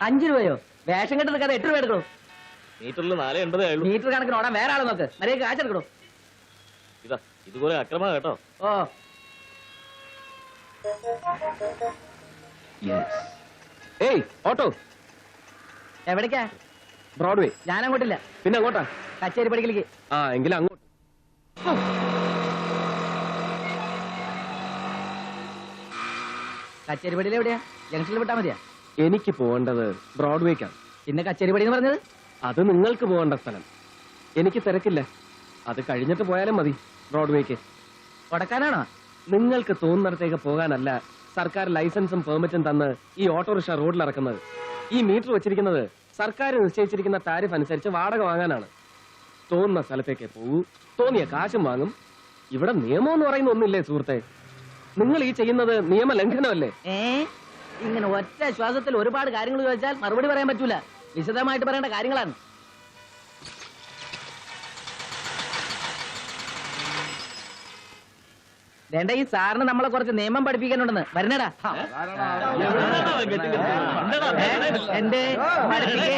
5 രൂപയോ? വേഷം കെട്ട് നിൽക്കാതെ 8 രൂപ എടുക്കണോ? മീറ്ററിൽ 4.80 ആയുള്ളൂ. മീറ്റർ കണക്കിന് ഓടാൻ വേറെ ആളെ നോക്ക്. മര്യാദ കാശെടുക്കണോ? ഇതാ ഇതുപോലെ അക്രമ കേട്ടോ. ഓ ഏയ് ഓട്ടോ എവിടേക്കാ? ബ്രോഡ്വേ. ഞാൻ അങ്ങോട്ടില്ല. പിന്നെ അങ്ങോട്ടാ? കച്ചേരി പടിക്കലേക്ക്. ആ എങ്കിലും അങ്ങോട്ട്. കച്ചേരി പടിയിൽ എവിടെയാ? ജംഗ്ഷനിൽ വിട്ടാ മതിയാ? എനിക്ക് പോകേണ്ടത് ബ്രോഡ്വേക്കാണ്. പിന്നെ കച്ചേരി പടി എന്ന് പറഞ്ഞത്? അത് നിങ്ങൾക്ക് പോകേണ്ട സ്ഥലം. എനിക്ക് തിരക്കില്ല, അത് കഴിഞ്ഞിട്ട് പോയാലും മതി. ബ്രോഡ്വേക്ക് കൊടക്കാനാണോ? നിങ്ങൾക്ക് തോന്നുന്നിടത്തേക്ക് പോകാനല്ല സർക്കാർ ലൈസൻസും പെർമിറ്റും തന്ന് ഈ ഓട്ടോറിക്ഷ റോഡിലിറക്കുന്നത്. ഈ മീറ്റർ വെച്ചിരിക്കുന്നത് സർക്കാർ നിശ്ചയിച്ചിരിക്കുന്ന താരിഫ് അനുസരിച്ച് വാടക വാങ്ങാനാണ്. തോന്നുന്ന സ്ഥലത്തേക്ക് പോകൂ, തോന്നിയ കാശും വാങ്ങും. ഇവിടെ നിയമം എന്ന് പറയുന്ന ഒന്നില്ലേ സുഹൃത്തെ? നിങ്ങൾ ഈ ചെയ്യുന്നത് നിയമലംഘനമല്ലേ? ഇങ്ങനെ ഒറ്റ ശ്വാസത്തിൽ ഒരുപാട് കാര്യങ്ങൾ ചോദിച്ചാൽ മറുപടി പറയാൻ പറ്റൂല. വിശദമായിട്ട് പറയേണ്ട കാര്യങ്ങളാണ്. വേണ്ട, ഈ സാറിന് നമ്മളെ കുറച്ച് നിയമം പഠിപ്പിക്കാനുണ്ടെന്ന്. വരണടാ. എന്റെ പഠിപ്പിക്കേ